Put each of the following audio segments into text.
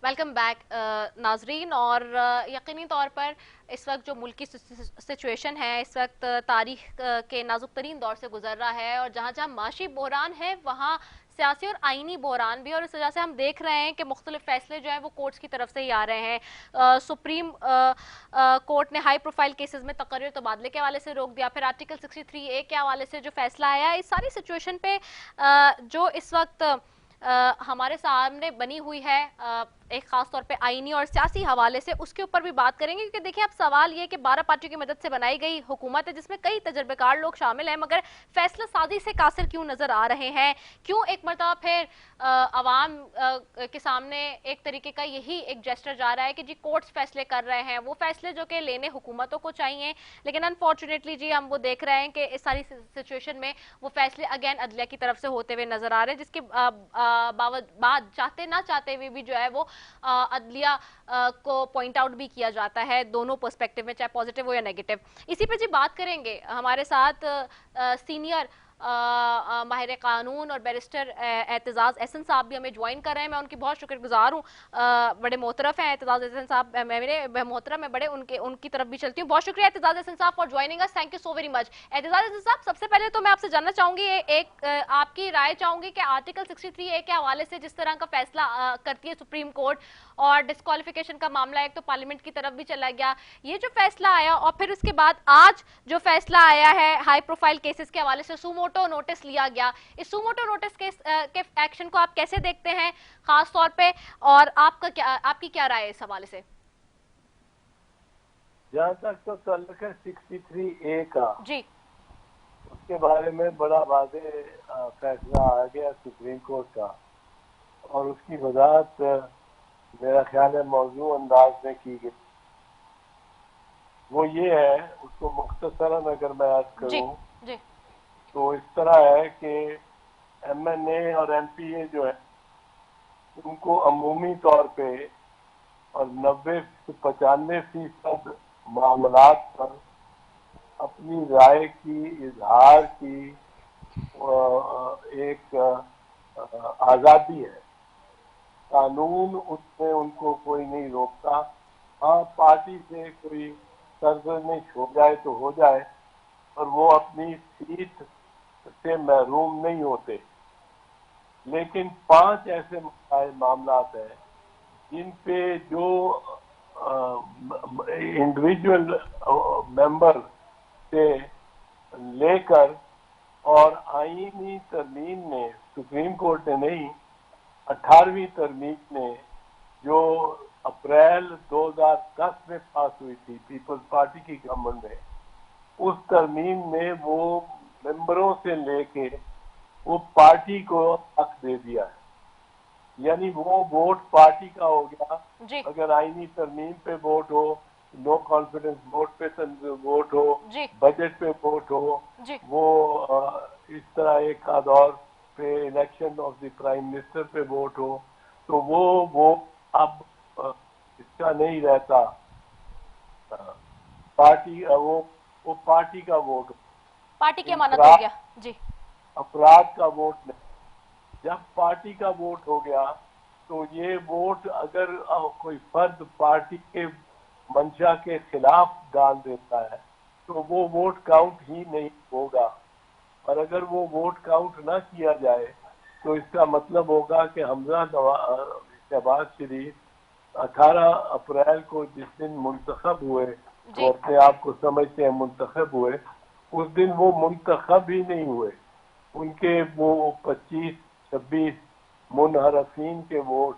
Welcome back नाजरीन। और यकीनी तौर पर इस वक्त जो मुल्की सिचुएशन है इस वक्त तारीख के नाजुक तरीन दौर से गुजर रहा है, और जहाँ जहाँ माशी बहरान है वहाँ सियासी और आइनी बहरान भी। और इस वजह से हम देख रहे हैं कि मुख्तलिफ फैसले जो हैं वो कोर्ट्स की तरफ से ही आ रहे हैं। सुप्रीम कोर्ट ने हाई प्रोफाइल केसेस में तकर्रीर तबादले के हवाले से रोक दिया, फिर आर्टिकल 63A के हवाले से जो फैसला आया, इस सारी सिचुएशन पे जो इस वक्त हमारे सामने बनी हुई है एक खास तौर पे आईनी और सियासी हवाले से, उसके ऊपर भी बात करेंगे। क्योंकि देखिए, अब सवाल ये कि 12 पार्टियों की मदद से बनाई गई हुकूमत है जिसमें कई तजर्बेकार लोग शामिल हैं, मगर फैसला साजी से कासिर क्यों नजर आ रहे हैं? क्यों एक मरतबा फिर अवाम के सामने एक तरीके का यही एक जेस्टर जा रहा है कि जी कोर्ट्स फैसले कर रहे हैं, वो फैसले जो कि लेने हुकूमतों को चाहिए, लेकिन अनफॉर्चुनेटली जी हम वो देख रहे हैं कि इस सारी सिचुएशन में वो फैसले अगेन अदलिया की तरफ से होते हुए नजर आ रहे हैं, जिसके बाद चाहते ना चाहते हुए भी जो है वो अदलिया को पॉइंट आउट भी किया जाता है दोनों पर्सपेक्टिव में, चाहे पॉजिटिव हो या नेगेटिव। इसी पे जी बात करेंगे। हमारे साथ सीनियर माहिर कानून और बैरिस्टर एतजाज एहसन साहब भी हमें ज्वाइन कर रहे हैं। मैं उनकी बहुत शुक्रगुजार हूँ। बड़े मोहतरफ हैं एतजाज एहसन साहब, मेरे मोहतरम है बड़े, उनकी तरफ भी चलती हूँ। बहुत शुक्रिया Aitzaz Ahsan sahab for joining us, thank you so very much. Aitzaz Ahsan sahab, सबसे पहले तो मैं आपसे जानना चाहूंगी, एक आपकी राय चाहूंगी कि आर्टिकल 63A के हवाले से जिस तरह का फैसला करती है सुप्रीम कोर्ट, और डिस्क्वालिफिकेशन का मामला एक तो पार्लियामेंट की तरफ भी चला गया, ये जो फैसला आया, और फिर उसके बाद आज जो फैसला आया है हाई प्रोफाइल केसेस के हवाले से सुमोटो नोटिस लिया गया, इस सुमोटो नोटिस के एक्शन को आप कैसे देखते हैं खास तौर पे, और आपकी क्या राय है इस हवाले से? जहाँ तक तो ताल्लुक है 63A का, जी उसके बारे में बड़ा वाज़ेह फैसला आ गया सुप्रीम कोर्ट का, और उसकी वजाहत मेरा ख्याल है मौजूद अंदाज में की गई। वो ये है, उसको मुख्तसरन अगर मैं अर्ज जी करूं जी तो इस तरह है कि MNA और MPA जो है उनको अमूमी तौर पे और 90 से 95% मामलात पर अपनी राय की इजहार की एक आज़ादी है। कानून उसमें उनको कोई नहीं रोकता। हाँ, पार्टी से कोई सरजनिश हो जाए तो हो जाए, पर वो अपनी सीट से महरूम नहीं होते। लेकिन 5 ऐसे मामलात हैं जिन पे जो इंडिविजुअल मेंबर से लेकर और आईनी तरमीम में, सुप्रीम कोर्ट ने नहीं, 18वीं तरमीम ने जो अप्रैल 2010 में पास हुई थी पीपल्स पार्टी की गवर्नमेंट में, उस तरमीम में वो मेंबरों से लेके वो पार्टी को हक दे दिया है। यानी वो वोट पार्टी का हो गया। जी अगर आईनी तरमीम पे वोट हो, नो कॉन्फिडेंस वोट पे वोट हो, जी बजट पे वोट हो, जी वो इस तरह एक आध और पे election of the prime minister पे वोट हो, तो वो अब इसका नहीं रहता। अ, पार्टी वो पार्टी का वोट, पार्टी की अमानत हो इंफराद गया। जी अफराद का वोट नहीं। जब पार्टी का वोट हो गया तो ये वोट अगर कोई फर्द पार्टी के मंशा के खिलाफ डाल देता है तो वो वोट काउंट ही नहीं होगा। और अगर वो वोट काउंट ना किया जाए तो इसका मतलब होगा कि हमजा शहबाज शरीफ 18 अप्रैल को जिस दिन मुंतखब हुए, जी वो अपने आप को समझते हैं मुंतखब हुए, उस दिन वो मुंतखब ही नहीं हुए। उनके वो 25-26 मुनहरफीन के वोट,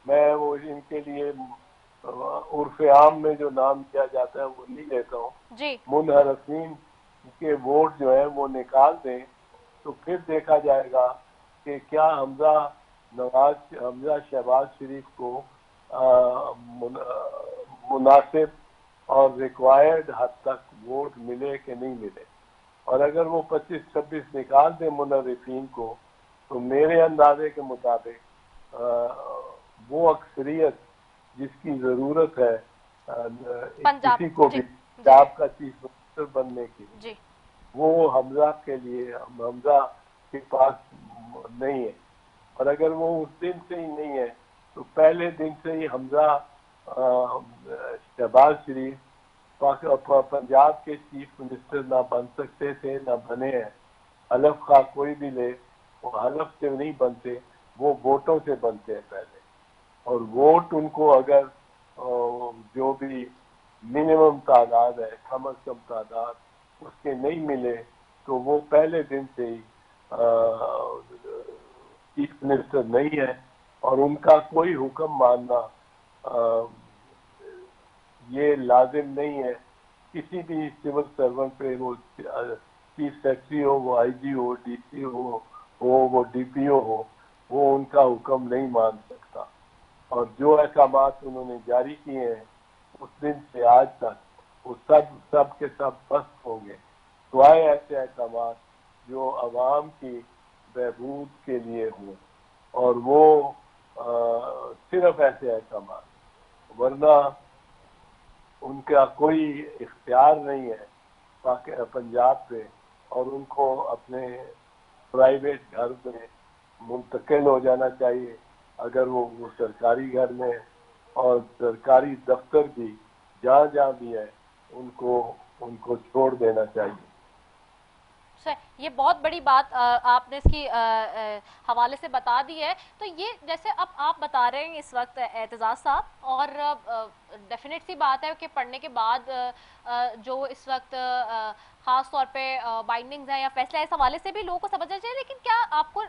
मैं वो इनके लिए उर्फ आम में जो नाम दिया जाता है वो नहीं लेता हूँ, जी मुनहरफीन के वोट जो है वो निकाल दें, तो फिर देखा जाएगा कि क्या हमजा शहबाज शरीफ को मुनासिब और रिक्वायर्ड हद तक वोट मिले कि नहीं मिले। और अगर वो 25-26 निकाल दे मुनर्रिफीन को, तो मेरे अंदाजे के मुताबिक वो अक्सरियत जिसकी जरूरत है पंजाब। किसी को जी भी जी पंजाब का चीफ मिनिस्टर बनने की, जी वो हमजा के लिए, हमजा के पास नहीं है। और अगर वो उस दिन से ही नहीं है तो पहले दिन से ही हमजा शहबाज शरीफ पंजाब के चीफ मिनिस्टर ना बन सकते थे, ना बने हैं। हलफ खा कोई भी ले, वो हलफ से नहीं बनते, वो वोटों से बनते हैं पहले। और वोट उनको अगर जो भी मिनिमम तादाद है, कम अज कम तादाद उसके नहीं मिले, तो वो पहले दिन से ही चीफ मिनिस्टर नहीं है। और उनका कोई हुक्म मानना ये लाजिम नहीं है। किसी भी सिविल सर्वेंट पे, वो चीफ सेक्रेटरी हो, वो आईजी हो, डीसी हो, वो डीपीओ हो, वो उनका हुक्म नहीं मान सकता। और जो अहकामात उन्होंने जारी किए हैं उस दिन से आज तक वो सब के सब पस्त होंगे। तो आए ऐसे अहकामात जो अवाम की बहबूद के लिए हों, और वो सिर्फ ऐसे अहकामात, वरना उनका कोई इख्तियार नहीं है पंजाब पे, और उनको अपने प्राइवेट घर में मुंतकिल हो जाना चाहिए अगर वो सरकारी घर में, और सरकारी दफ्तर भी जहाँ जहाँ भी है उनको छोड़ देना चाहिए। सर, ये बहुत बड़ी बात आपने इसकी हवाले से बता दी है। तो ये जैसे अब आप बता रहे हैं इस वक्त एतजाज साहब, और डेफिनेट सी बात है कि पढ़ने के बाद जो इस वक्त खास तौर पे बाइंडिंग्स हैं या फैसला, इस हवाले से भी लोगों को समझना चाहिए। लेकिन क्या आपको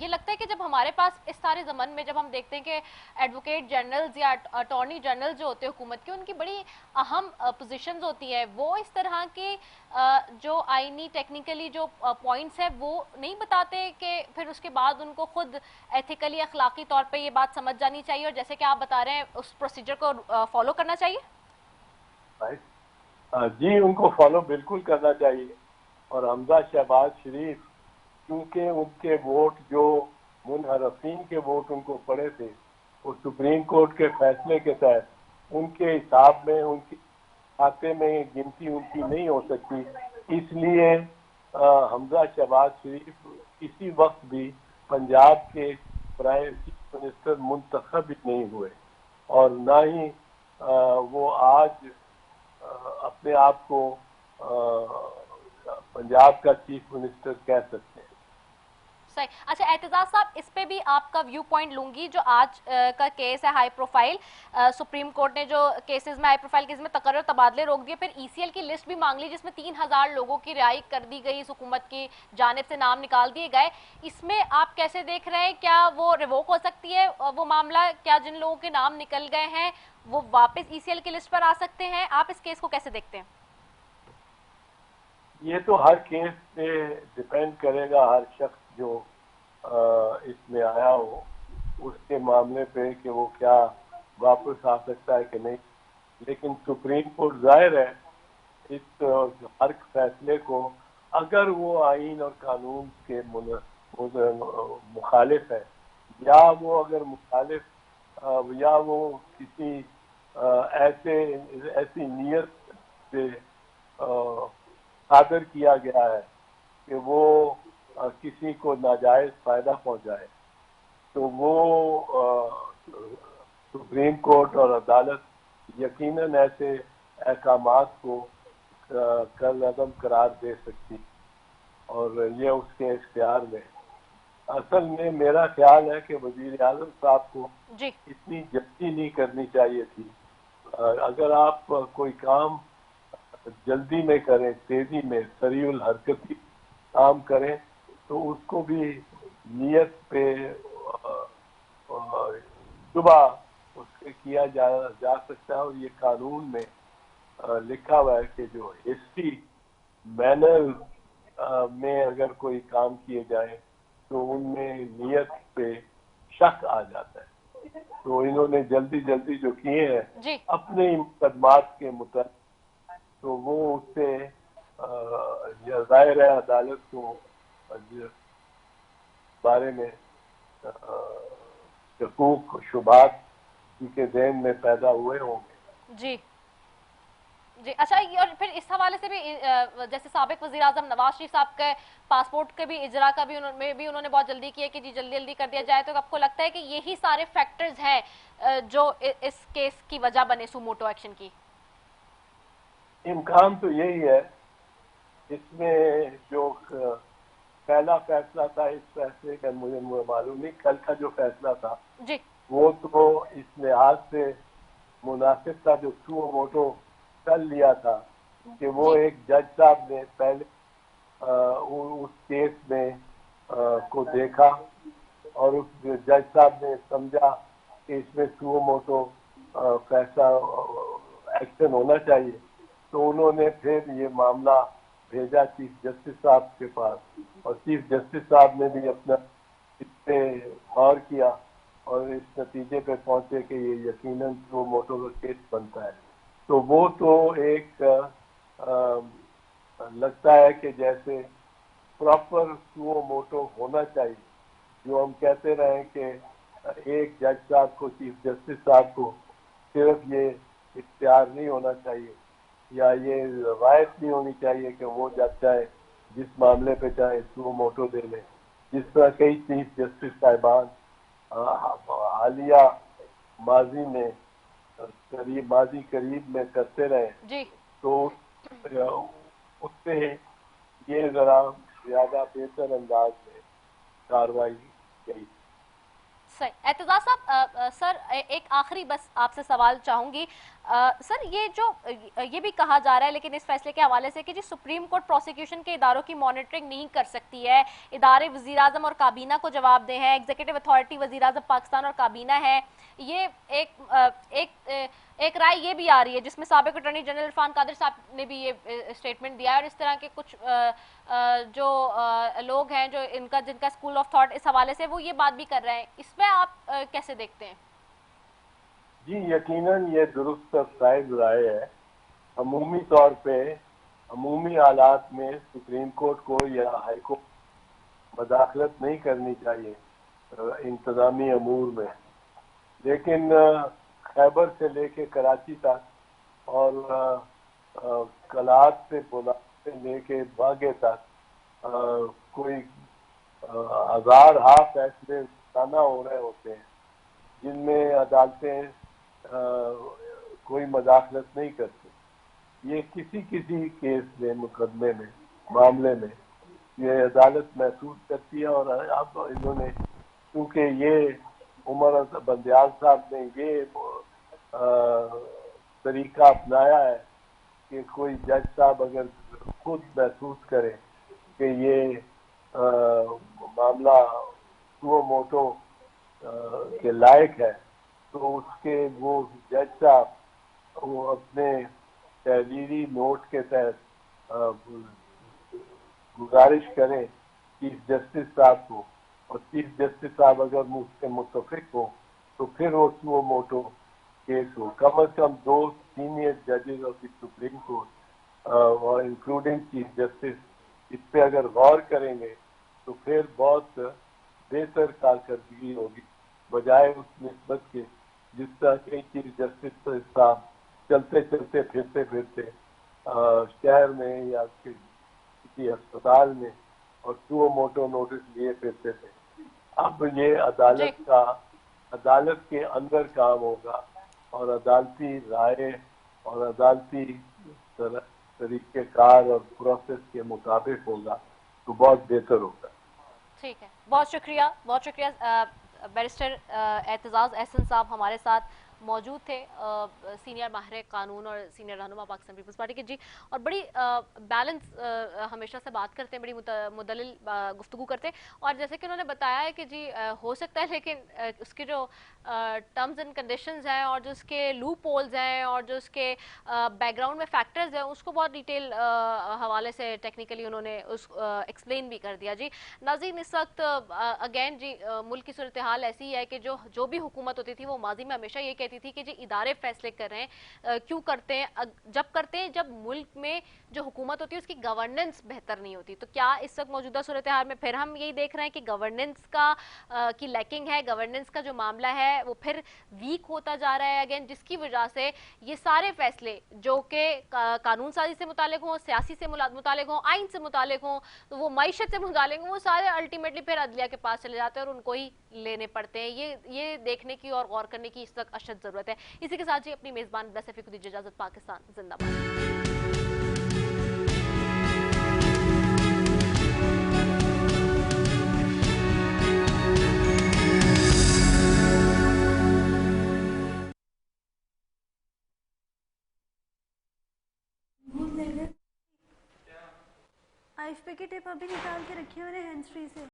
ये लगता है कि जब हमारे पास इस सारे ज़मन में जब हम देखते हैं कि एडवोकेट जनरल्स या अटॉर्नी जनरल जो होते हैं हुकूमत के, उनकी बड़ी अहम पोजीशंस होती हैं, वो इस तरह की जो आईनी टेक्निकली जो पॉइंट्स है वो नहीं बताते, कि फिर उसके बाद उनको खुद एथिकली अखलाकी तौर पे ये बात समझ जानी चाहिए और जैसे कि आप बता रहे हैं उस प्रोसीजर को फॉलो करना चाहिए? जी, उनको फॉलो बिल्कुल करना चाहिए। और हमजा शहबाज शरीफ, क्योंकि उनके वोट जो मुनहरफीन के वोट उनको पड़े थे, वो सुप्रीम कोर्ट के फैसले के तहत उनके हिसाब में, उनके खाते में गिनती उनकी नहीं हो सकती। इसलिए हमजा शहबाज शरीफ इसी वक्त भी पंजाब के प्राइम चीफ मिनिस्टर मुंतखब भी नहीं हुए, और ना ही वो आज अपने आप को पंजाब का चीफ मिनिस्टर कह सकते हैं। सही। अच्छा एतजाज साहब, इस पे भी आपका व्यू पॉइंट लूंगी। जो आज का केस है हाई प्रोफाइल, सुप्रीम कोर्ट ने जो केसेस में हाई प्रोफाइल केस में तकर्रर तबादले रोक दिए, फिर ईसीएल की लिस्ट भी मांग ली जिसमें 3000 लोगों की रिहाई कर दी गई, इस हुकूमत की जानिब से नाम निकाल दिए गए। इसमें आप कैसे देख रहे हैं, क्या वो रिवोक हो सकती है वो मामला? क्या जिन लोगों के नाम निकल गए हैं वो वापस ईसीएल की लिस्ट पर आ सकते हैं? आप इस केस को कैसे देखते हैं? ये तो हर केस पे डिपेंड करेगा, हर शख्स जो इसमें आया हो उसके मामले पे कि वो क्या वापस आ सकता है कि नहीं। लेकिन सुप्रीम कोर्ट जाहिर है इस हर फैसले को, अगर वो आइन और कानून के मुखालिफ है, या वो अगर मुखालिफ या वो किसी ऐसी नीयत से सादर किया गया है कि वो किसी को नाजायज फायदा पहुंचाए, तो वो सुप्रीम कोर्ट और अदालत यकीनन ऐसे अहकामात को कल अदम करार दे सकती, और ये उसके इख्तियार में। असल में मेरा ख्याल है कि वजीर आज़म साहब को इतनी जल्दी नहीं करनी चाहिए थी। अगर आप कोई काम जल्दी में करें, तेजी में, सरीउल हरकती काम करें, तो उसको भी नियत पे सुबह उससे किया जा सकता है। और ये कानून में लिखा हुआ है कि जो हिस्ट्री मैनर में अगर कोई काम किए जाए तो उनमें नियत पे शक आ जाता है। तो इन्होंने जल्दी जल्दी जो किए हैं अपने मुकदमात के मुताबिक, तो वो उससे जाहिर है अदालत को बारे में शकूक शुबात उनके ज़हन में पैदा हुए होंगे। जी जी। अच्छा, और फिर इस हवाले से भी जैसे साबिक वज़ीर आज़म नवाज शरीफ साहब के पासपोर्ट के भी इजरा का भी उन्होंने बहुत जल्दी किया कि जी जल्दी जल्दी कर दिया जाए, तो आपको लगता है कि यही सारे फैक्टर्स हैं जो इस केस की वजह बने सुमोटो एक्शन की? इम्कान तो यही है। इसमें जो पहला फैसला था, इस फैसले का मुझे मालूम नहीं, कल का जो फैसला था जी वो तो इस लिहाज से मुनासिब था जो सुओ मोटो कल लिया था कि वो जी एक जज साहब ने पहले उस केस में को देखा और उस जज साहब ने समझा कि इसमें सुओ मोटो फैसला एक्शन होना चाहिए, तो उन्होंने फिर ये मामला भेजा चीफ जस्टिस साहब के पास, और चीफ जस्टिस साहब ने भी अपना इस पे गौर किया और इस नतीजे पे पहुंचे कि ये यकीनन सुओ मोटो का केस बनता है। तो वो तो एक लगता है कि जैसे प्रॉपर सुओ मोटो होना चाहिए, जो हम कहते रहे कि एक जज साहब को, चीफ जस्टिस साहब को सिर्फ ये इख्तियार नहीं होना चाहिए या ये रवायत नहीं होनी चाहिए कि वो जब चाहे जिस मामले पे चाहे सुओ मोटो दे ले, जिस तरह कई चीफ जस्टिस साहिबान हालिया माजी में करीब में करते रहे, जी तो उससे ये जरा ज्यादा बेहतर अंदाज में कार्रवाई गई। सही। एतजाज साहब, सर एक आखिरी बस आपसे सवाल चाहूंगी। सर ये भी कहा जा रहा है लेकिन इस फैसले के हवाले से कि जी सुप्रीम कोर्ट प्रोसिक्यूशन के इदारों की मॉनिटरिंग नहीं कर सकती है, इदारे वजीर आजम और काबीना को जवाबदेह हैं, एग्जीक्यूटिव अथॉरिटी वजीर आजम पाकिस्तान और काबीना है। ये एक राय ये भी आ रही है जिसमें साबिक अटॉर्नी जनरल इरफान कादिर साहब ने भी ये स्टेटमेंट दिया है, और इस तरह के कुछ जो लोग हैं जो जिनका स्कूल ऑफ थॉट इस हवाले से वो ये बात भी कर रहे हैं। इसमें आप कैसे देखते हैं? जी यकीनन ये दुरुस्त और साइज राय है। अमूमी तौर पे अमूमी हालात में सुप्रीम कोर्ट को या हाई कोर्ट मदाखलत नहीं करनी चाहिए इंतजामी अमूर में, लेकिन खैबर से लेके कराची तक और कलात से बुला से लेके बागे तक कोई हजार फैसले ताना हो रहे होते हैं जिनमें अदालतें कोई मदाखलत नहीं करती। ये किसी किसी केस में, मुकदमे में, मामले में ये अदालत महसूस करती है, और अब इन्होंने क्योंकि ये उमर बंदयाल साहब ने ये तरीका अपनाया है कि कोई जज साहब अगर खुद महसूस करे कि ये मामला सुओ मोटो के लायक है, तो उसके वो जज साहब वो अपने तहरीरी नोट के तहत गुजारिश करें चीफ जस्टिस साहब को, और चीफ जस्टिस साहब अगर मुझसे मुतफिक हो तो फिर वो सुओ मोटो केस हो। कम अज कम 2 सीनियर जजेस ऑफ द सुप्रीम कोर्ट और इंक्लूडिंग चीफ जस्टिस इस पे अगर गौर करेंगे तो फिर बहुत बेहतर कारकर्दगी होगी, बजाय उस निस्बत के जिस तरह कई चीफ जस्टिस साहब चलते चलते फिरते फिरते शहर में या किसी अस्पताल में और सुओ मोटो नोटिस लिए फिरते थे। अब ये अदालत के अंदर काम होगा और अदालती राय और अदालती तरीकेकार और प्रोसेस के मुताबिक होगा तो बहुत बेहतर होगा। ठीक है, बहुत शुक्रिया, बहुत शुक्रिया। बैरिस्टर एतजाज अहसन साहब हमारे साथ मौजूद थे, सीनियर माहिर कानून और सीनियर रहनुमा पाकिस्तान पीपल्स पार्टी के। जी, और बड़ी बैलेंस हमेशा से बात करते हैं, बड़ी मुदल्लिल गुफ्तगू करते हैं, और जैसे कि उन्होंने बताया है कि जी हो सकता है लेकिन उसके जो टर्म्स एंड कंडीशंस हैं और जो उसके लूप होल्स हैं और जो उसके बैकग्राउंड में फैक्टर्स हैं उसको बहुत डिटेल हवाले से टेक्निकली उन्होंने उस एक्सप्लेन भी कर दिया। जी नाज़रीन, इस वक्त अगेन जी मुल्क की सूरत हाल ऐसी है कि जो भी हुकूमत होती थी वो माजी में हमेशा ये कहती دیتی تھی کہ جی ادارے فیصلے کر رہے ہیں. کیوں کرتے ہیں؟ جب کرتے ہیں جب ملک میں جو حکومت ہوتی ہے اس کی گورننس بہتر نہیں ہوتی. تو کیا اس وقت موجودہ صورتحال میں پھر ہم یہی دیکھ رہے ہیں کہ گورننس کی لیکنگ ہے, گورننس کا جو معاملہ ہے وہ پھر ویک ہوتا جا رہا ہے اگین, جس کی وجہ سے یہ سارے فیصلے جو کہ قانون سازی سے متعلق ہوں, سیاسی سے متعلق ہوں, آئین سے متعلق ہوں, تو وہ معیشت سے متعلق ہوں, وہ سارے الٹیمیٹلی پھر عدلیہ کے پاس چلے جاتے ہیں اور ان کو ہی لینے پڑتے ہیں. یہ دیکھنے کی اور غور کرنے کی اس وقت اشد ضرورت ہے. اسی کے ساتھ جی اپنی میزبان بسفی کو دیجیے اجازت. پاکستان زندہ باد. آئف پہ کے ٹپ ابھی نکال کے رکھے ہوئے ہینڈ فری سے.